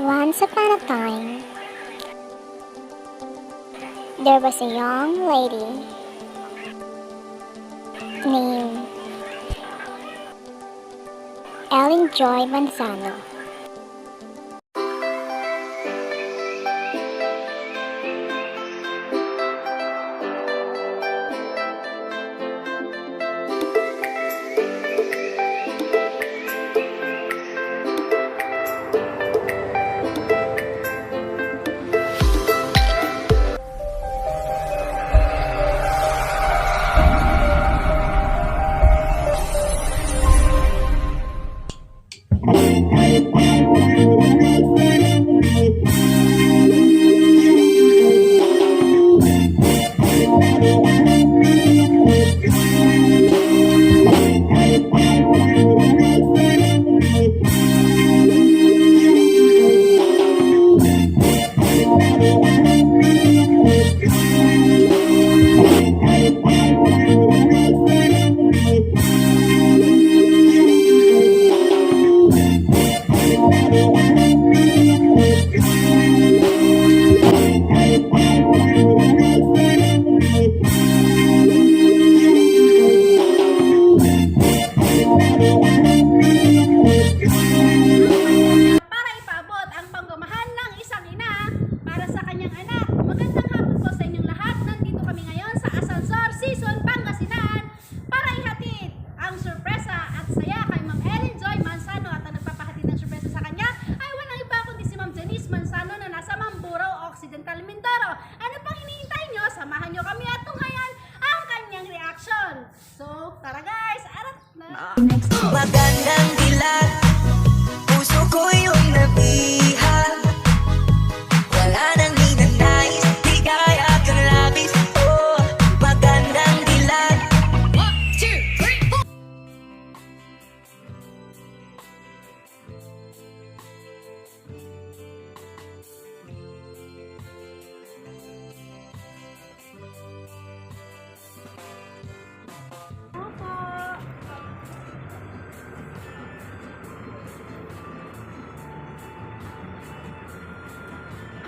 Once upon a time, there was a young lady named Ellen Joy Manzano. So, tara guys, arat na! Magandang dilag, puso ko yung nabihag. Wala nang ninanais, di kaya kang labis. Oh, magandang dilag. 1, 2, 3, 4.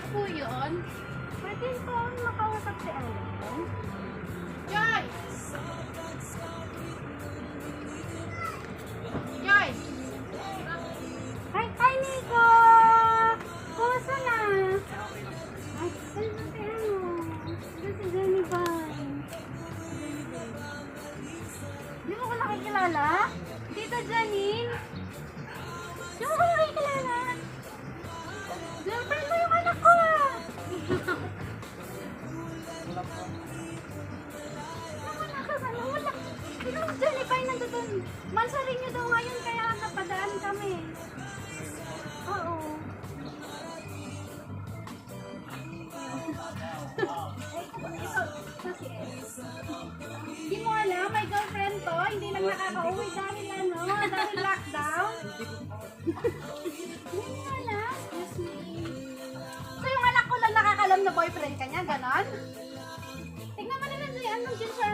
Po yun? Pwede po makausap si Ellen? Joyce! Joyce! Hi, Nico! Kumusta na? Ay, saan si ano? Saan si Jenny Vine? Di mo ko nakikilala? Tita Janine? Di mo ko nakikilala? Girlfriend mo yung anak ko ah! Wala ka ba? Wala. Ikaw si Jenny Vine nandun. Mansarin niyo daw ngayon kaya napadaan kami. Oo. Hindi mo alam, may girlfriend to. Hindi lang nakaka-uwi dahil ano, dahil lockdown. Hindi mo alam. So yung anak ko lang nakakalam na boyfriend ka niya, ganon? Tignan mo na lang siya, ano dyan siya.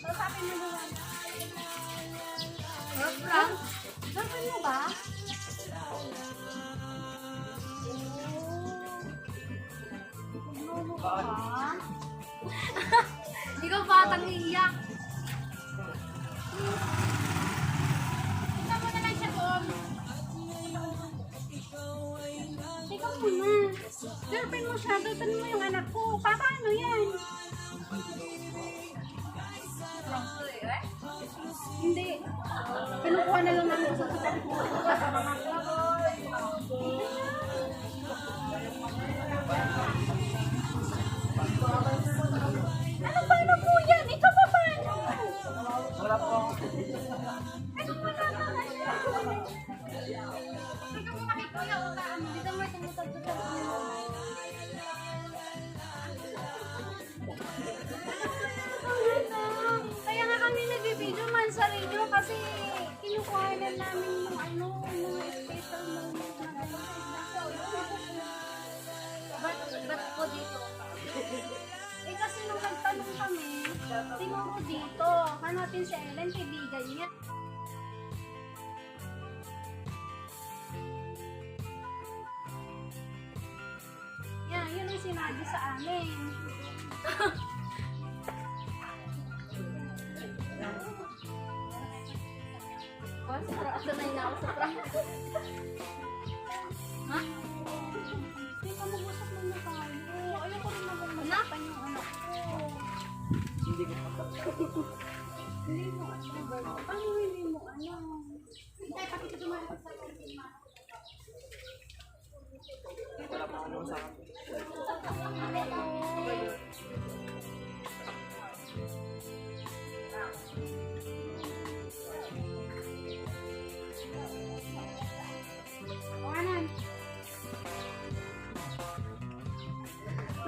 Sasapin mo naman. Girlfriend? Girlfriend mo ba? Tignan mo ba? Ikaw batang iiyak. Tignan mo na lang siya doon. Ikaw muna. Girlfriend mo siya, girlfriend mo yung anak ko. Paano yan? Hindi. Kinukuha na lang namin sa sasabi ko. Ano paano po yan? Ikaw pa paano? Wala po ako. Ano wala ka na yan? Ikaw mo makikuya o taan mo. Dito mo tumutag sa kaya nga kami nagbibideo man sa radio kasi kinukuha na namin yung ano, mga special moment na ano. Ba't po dito? Eh kasi nung nagtanong kami, siguro dito, hanapin si Ellen, kaibigan niya. sinabi sa amin. Sanay na ako sa prank. Ha? Hindi ka mag-usap muna tayo. Ayoko rin mag-usapan yung anak ko. Hindi ko pa. Hindi mo ano. Ano hindi mo ano? Hindi, pakita dumalit sa Wala pa ano sa akin. Kawanan.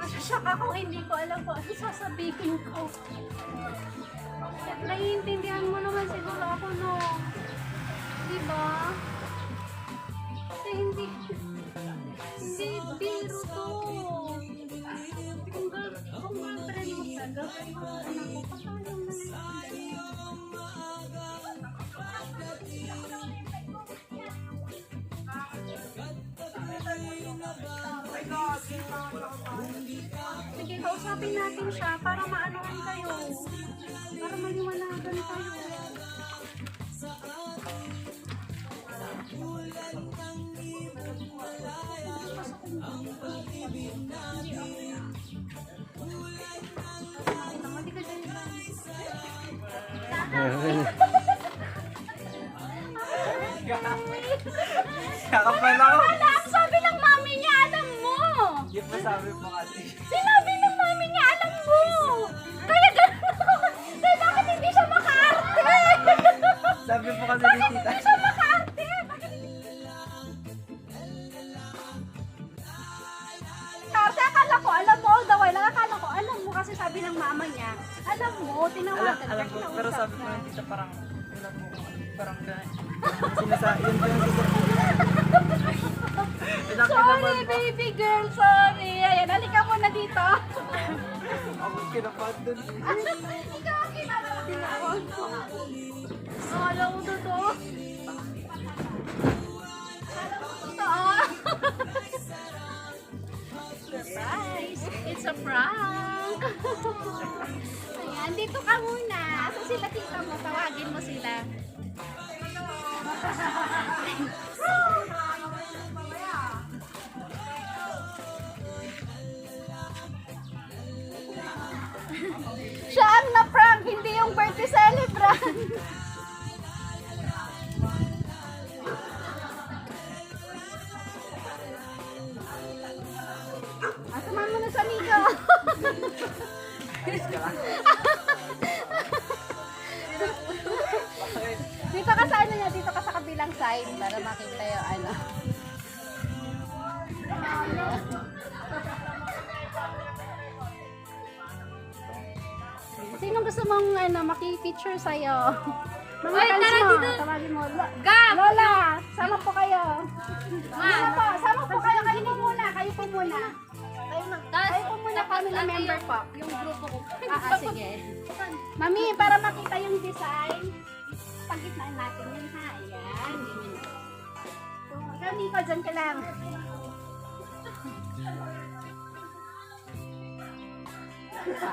Nasasyak ako, hindi ko alam kung ano sasabihin ko. Naiintindihan mo naman siguro ako, no? Diba? Kasi hindi biro to. Kung girlfriend mo siya, girlfriend mo sa anak ko, paano mo sige, kausapin natin siya para maanohan kayo. Para maliwanagan kayo. Hindi ka dyan. Kakapal ako. Alam, sabi ng mami niya, alam mo. Hindi pa sabi mo kasi. Sinabi ng mami niya, alam mo. Kaya gano'n ako. Kaya bakit hindi siya makaarte? Sabi mo kasi ni tita. Hindi siya makaarte. Kasi akala ko, alam mo, all the while, akala ko, alam mo, kasi sabi ng mama niya, alam mo, tinawagan ka, Alam ko, kinausap pero sabi ko ka. ni tita parang, alam mo, parang gano'n. Sinasabi, yun yung Sorry, baby girl, sorry. Ayan, halika muna dito. Ako kinapad dun. Ikaw ang kinawag ko. Alam mo totoo? Alam mo totoo? Surprise! It's a prank! Ayan, dito ka muna. Asa sila tita mo? Tawagin mo sila. Siya ang na-prank, hindi yung birthday celebrant. Asama mo na sa amigo. Dito ka sa ano niya, dito ka sa kabilang side para makita yung ano. Sino gusto mong ano, maki-feature sa'yo? Mga Oy, fans tara mo, dito. tawagin mo. Gab! Lola, sama po kayo. Ma! Sama po, kayo po muna, kayo po muna. Kayo po muna, family member po. Yung grupo ko. Sige. Mami, para makita yung design, pagitnaan natin yun ha. Ayan, ganyan. So, ikaw Nico, dyan ka lang.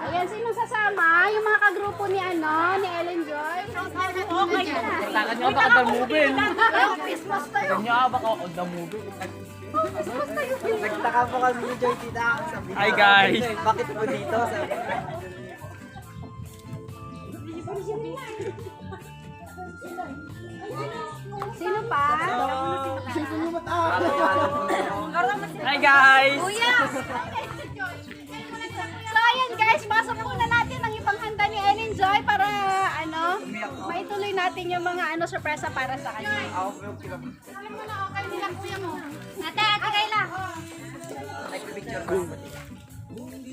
Ayan, sino sasama? Yung mga kagrupo ni ano, ni Ellen Joy. Okay na. Kailangan nyo baka damubin. Christmas tayo. Kanya baka damubin. Nagtaka po kami ni Joy tita. Sabi Hi, guys. Bakit po dito? Sabi Sino pa? Hi guys! Kuya! So ayan guys, pasok muna natin ang ipanghanda ni Ellen Joy para ano, maituloy natin yung mga ano surpresa para sa kanya. ako po yung kinapad. Alam mo na okay nila kuya mo. Ate Kayla. Nag-picture ko.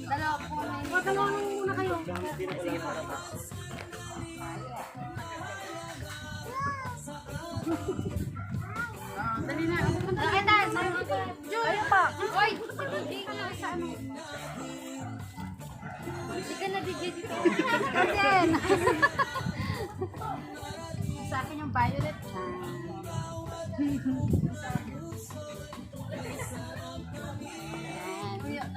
Dalawa po na yun. Dalawa muna kayo. Sige para pa. Dali na. Kayo pa. Oy, hindi ka na sa ano. Hindi ka na-digit dito. Ayan. Sa akin yung violet. Ayan.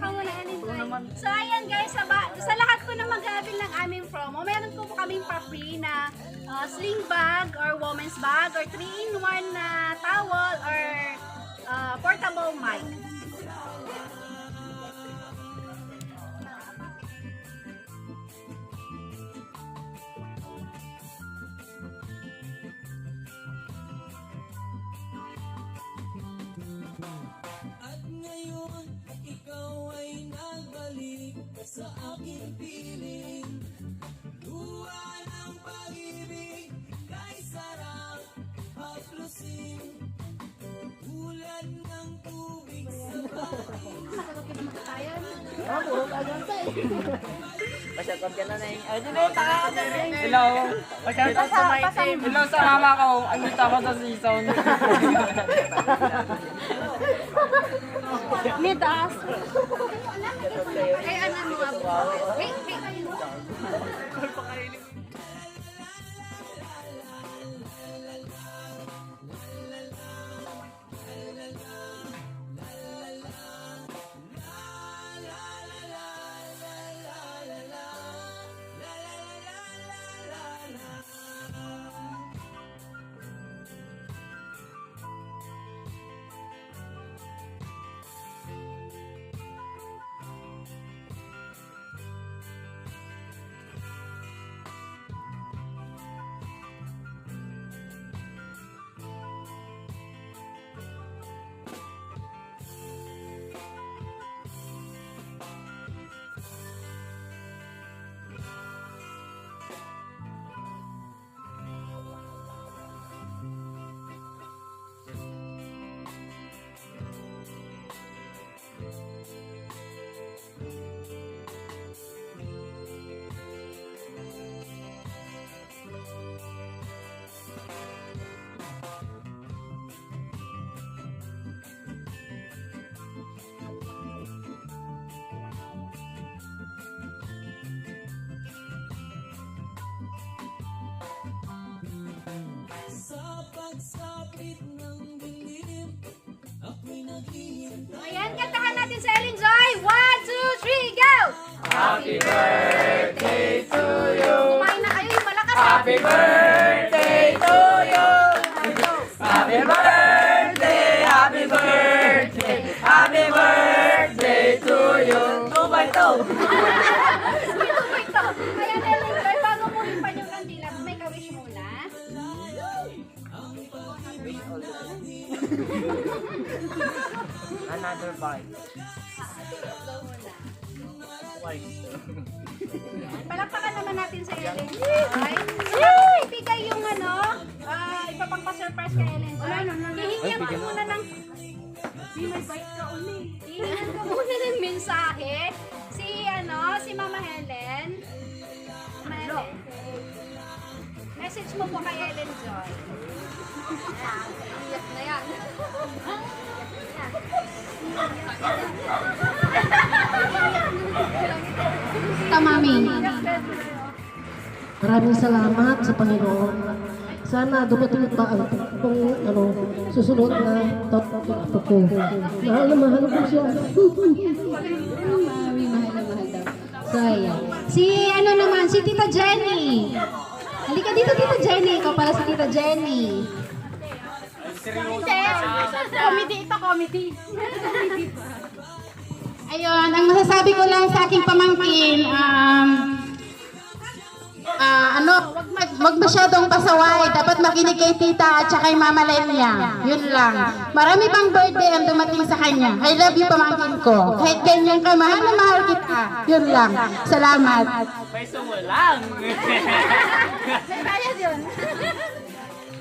ka muna, Ellen Joy. So, ayan guys, sa lahat po na mag-aabil ng aming promo, meron po kaming pa-free na sling bag or woman's bag or 3-in-1 na towel or portable mic. At ngayon, ikaw ay nagbalik sa aking piling. Luha ng pag-ibig, kay sarap haplusin. Tulad ng tubig sa Pasyakot ka na na yung... Ay, dito, taka ka na rin. Hello. Pasyakot sa my team. Hello sa mama ko. Andito ako sa season. Midas. Ay, ano nga po? Wait. sa pagsapit ng dilim. Ako'y naghihintay. Ayan, kantahan natin sa Ellen Joy. 1, 2, 3, go! Happy birthday to you. Kumain na kayo, yung malakas. Happy birthday to you. Happy birthday, happy birthday, happy birthday to you. 2x2. Ayan, Ellen Joy, bago mo limpan yung kandila, may ka-wish muna. Another bite. Palakpakan naman natin sa Ellen Joy. Ay, ibigay yung iba pang pa-surprise kay Ellen Joy. Hihingihan ko muna ng... May bite ka ulit. Hihingihan ko muna ng mensahe. Si Mama Helen. Mama Helen. Message mo po kay Ellen Joy. Iyak na yan. Mami. Maraming salamat sa Panginoon. Sana dumating pa ang susunod na tapo ko. Mahal na mahal ko siya. Mami, mahal na mahal daw. So, ayan. Si Tita Jenny. Halika dito, Tita Jenny. Ikaw pala si Tita Jenny. Comedy ito, comedy. Ayun, ang masasabi ko lang sa aking pamangkin, wag masyadong pasaway. Dapat makinig kay tita at saka kay Mama Lenya. Yun lang. Marami pang birthday ang dumating sa kanya. I love you, pamangkin ko. Kahit ganyan ka, mahal na mahal kita. Yun lang. Salamat. May sumulang. May bayad yun.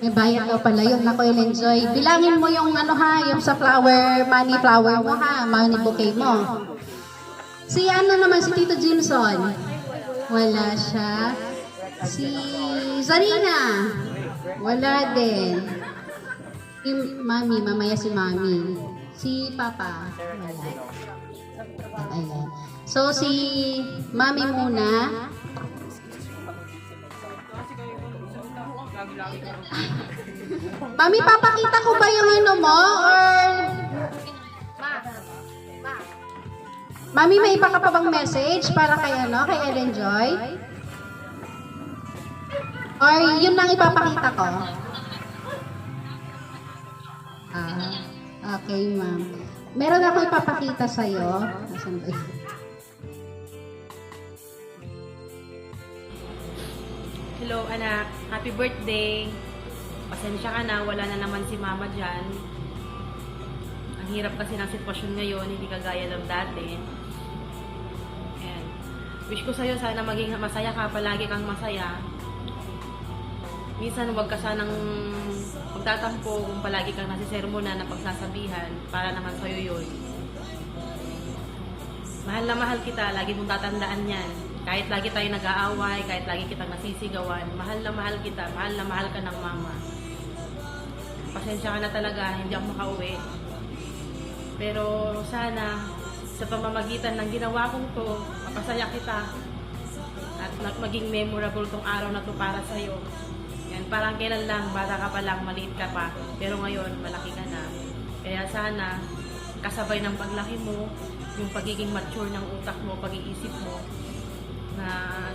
May bayad daw pala yun. Ako yung enjoy. Bilangin mo yung yung sa money flower mo ha. Money bouquet mo. Si si Tito Jimson. Wala siya. Si Zarina. Wala din. Si Mami, mamaya si Mami. Si Papa. Wala. Ayan. So si Mami muna. Mami, papakita ko ba yung mo? Or... Mami, may iba ka pa bang message para kay ano, kay Ellen Joy? Or yun lang ipapakita ko? Okay, ma'am. Meron ako ipapakita sa'yo. Nasaan ba yun? Hello anak, happy birthday. Pasensya ka na, wala na naman si mama dyan. Ang hirap kasi ng sitwasyon ngayon, hindi kagaya ng dati. And wish ko sa'yo sana maging masaya ka, palagi kang masaya. Minsan huwag ka sanang magtatampo kung palagi kang nasisermonan na pagsasabihan, para naman sa'yo yun. Mahal na mahal kita, lagi mong tatandaan yan. Kahit lagi tayo nag-aaway, kahit lagi kitang nasisigawan, mahal na mahal kita, mahal na mahal ka ng mama. Pasensya ka na talaga, hindi ako makauwi. Pero sana, sa pamamagitan ng ginawa kong to, mapasaya kita. At maging memorable tong araw na to para sa'yo. Yan, parang kailan lang, bata ka pa lang, maliit ka pa. Pero ngayon, malaki ka na. Kaya sana, kasabay ng paglaki mo, yung pagiging mature ng utak mo, pag-iisip mo, na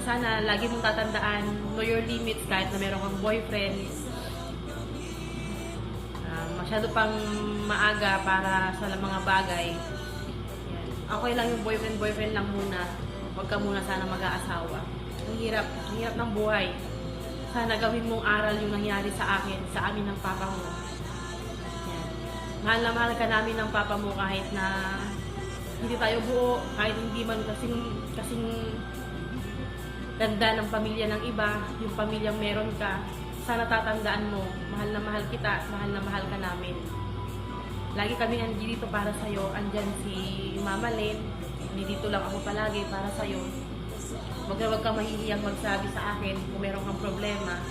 sana lagi mong tatandaan, know your limits kahit na meron kang boyfriend. Masyado pang maaga para sa mga bagay. Yan. Okay lang yung boyfriend lang muna. Huwag ka muna sana mag-aasawa. Ang hirap ng buhay. Sana gawin mong aral yung nangyari sa akin, sa amin ng papa mo. Yan. Mahal na mahal ka namin ng papa mo kahit na hindi tayo buo, kahit hindi man kasing ganda ng pamilya ng iba, yung pamilyang meron ka. Sana tatandaan mo, mahal na mahal kita, mahal na mahal ka namin. Lagi kami nandito para sa'yo, andyan si Mama Len, dito lang ako palagi para sa'yo. Huwag ka mahihiyang magsabi sa akin kung meron kang problema.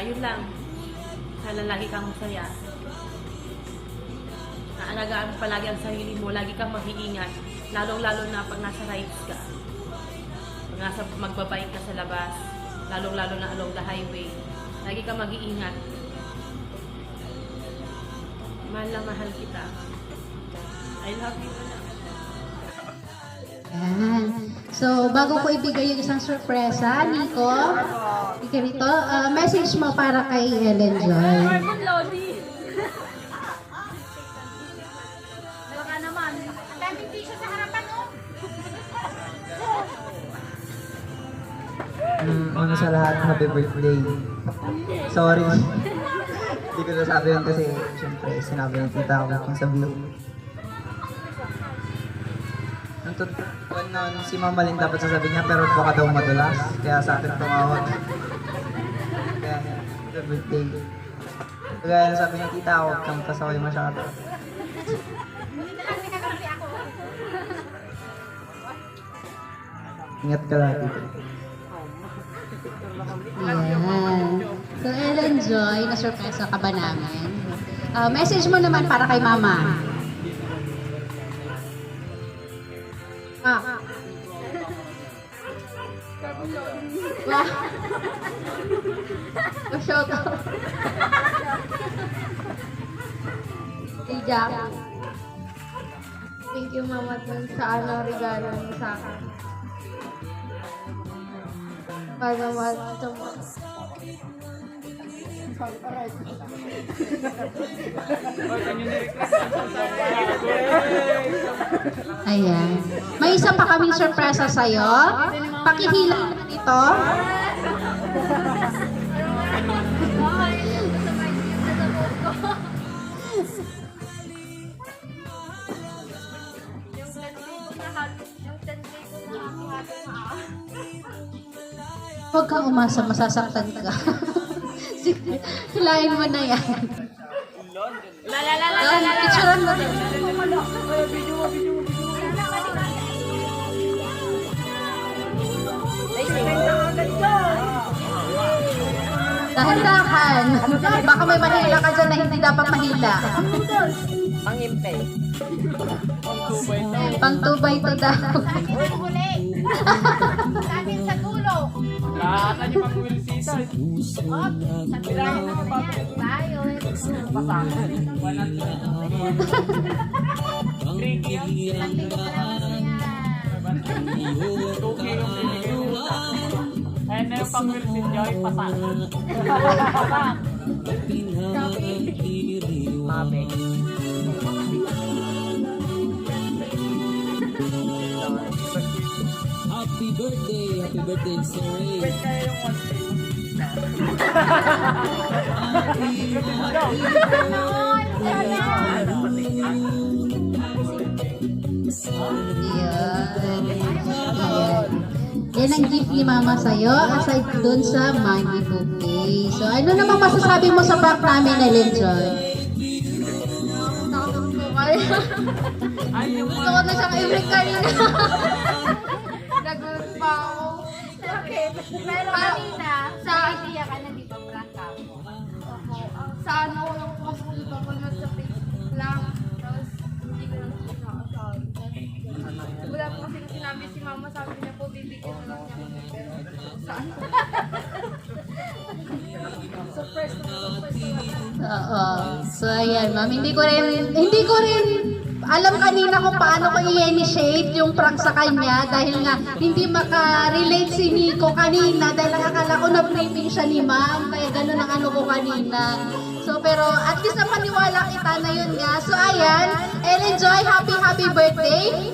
Yun lang. Sana lagi kang masaya. Naalagaan mo palagi ang sarili mo, lagi kang mag-iingat. Lalong-lalo na pag nasa rides ka. Pag magbabike ka sa labas, lalong-lalo na along the highway. Lagi kang mag-iingat. Mahal na mahal kita. I love you. Yan. So, bago ko ibigay yung isang sorpresa, Nico, ikaw rito, message mo para kay Ellen Joy. Baka naman. Ang daming tissue sa harapan mo. Una sa lahat, happy birthday. Sorry. Hindi ko nasabi yun kasi siyempre sinabi ng tita ko kung sa vlog. Nung si Mama Lynn dapat sasabihin niya pero baka daw madulas. Kaya sa akin tumawag. Kaya happy birthday. Kaya sabi ng tita ko, huwag kang pasaway masyado. Ingat ka lang dito. Yan. So, Ellen Joy, na-surpresa ka ba namin? Message mo naman para kay Mama. Wow. Shout out. Hey, Jack. Thank you, Mama, dun sa regalo mo sa akin. Para mahal ito mo. Ayan. May isa pa kaming sorpresa sa'yo. Pakihila ito. Huwag kang umasa, masasaktan ka. Sige, hilahin mo na yan. Picturean mo din. Dahan-dahan. Baka may mahila ka dyan na hindi dapat mahila. Pangimpe. Pangtubay to daw. Huli. Sa amin sa dulo. Lahat Pasakan niyo pang Will Season. Bilangin mo, Tayo. pasakan. 100. Tricky yan. 2K yung binigay mo. Ayan na yung pang Will Season, Joy, pasakan. Mabek. Happy birthday, Sir Wait kaya yung 1K. Ayan. Yan ang gift ni Mama sa'yo, aside dun sa money bouquet. So, ano namang masasabi mo sa prank namin, Ellen Joy? Nakatulog ko kayo. Gusto ko na siyang i-break kanina. Nagulat pa ako. Bakit? Pero kanina, sa idea ka na, di ba, prank ka mo? Sa ano ko lang pupunta ko na sa Facebook lang. Tapos hindi ko lang sinakasabi. Wala po kasi sinabi si Mama, sabi niya po bibigyan na lang niya kami. Pero saan? Surprise na Oo. So, ayan, ma'am. Hindi ko rin alam kanina kung paano ko i-initiate yung prank sa kanya dahil nga hindi maka-relate si Nico kanina dahil akala ko na-briefing siya ni ma'am kaya gano'n ang ano ko kanina. So, pero at least napaniwala kita na yun nga. So, ayan. Ellen Joy, happy birthday.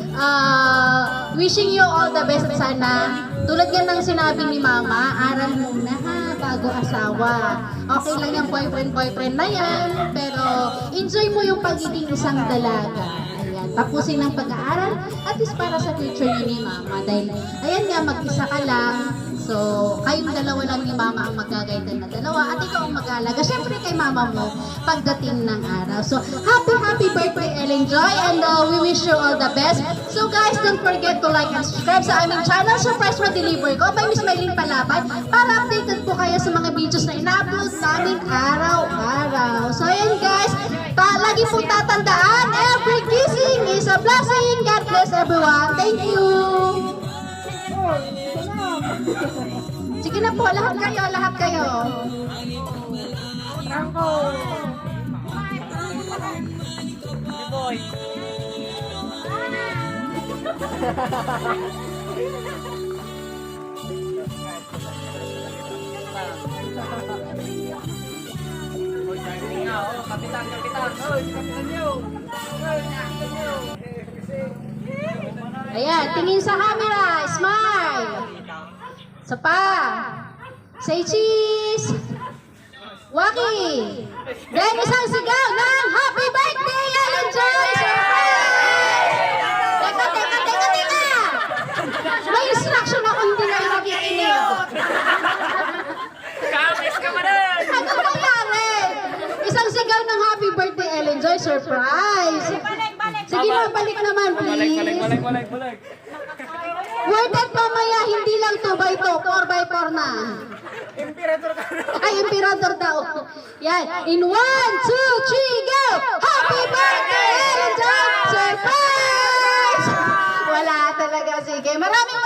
Wishing you all the best at sana. Tulad yan ng sinabi ni Mama, aral muna ha, bago asawa. Okay lang yung boyfriend na yan, pero enjoy mo yung pagiging isang dalaga. Ayan, tapusin ang pag-aaral, at least para sa future niyo ni Mama. Dahil, ayan nga, mag-isa ka lang. So, kayong dalawa lang ni Mama ang magagaydan na dalawa at ikaw ang mag-aalaga. Siyempre kay Mama mo pagdating ng araw. So, happy birthday, Ellen Joy, and we wish you all the best. So guys, don't forget to like and subscribe sa aming channel. Surprise ma-deliver ko by Miss Maylene Palabay para updated po kayo sa mga videos na ina-upload namin araw-araw. So ayan guys, lagi pong tatandaan, every kissing is a blessing. God bless everyone. Thank you. Sige na po, lahat kayo. Boy. Kapitan. Ayan, tingin sa camera. Smile. Isa pa. Say cheese. Waki. Then isang sigaw ng happy birthday, Ellen Joy! Teka. May instruction ako hindi na nakikinig. Kamis ka man rin! Ano nangyari? Isang sigaw ng happy birthday, Ellen Joy. Surprise! Sige na, balik naman, please. Balik. Worth it mamaya, hindi lang 2x2, 4x4 na. Imperator ka na. Ay, emperador daw. Yan. In 1, 2, 3, go! Happy birthday, Ellen Joy! Surprise! Wala talaga. Sige. Maraming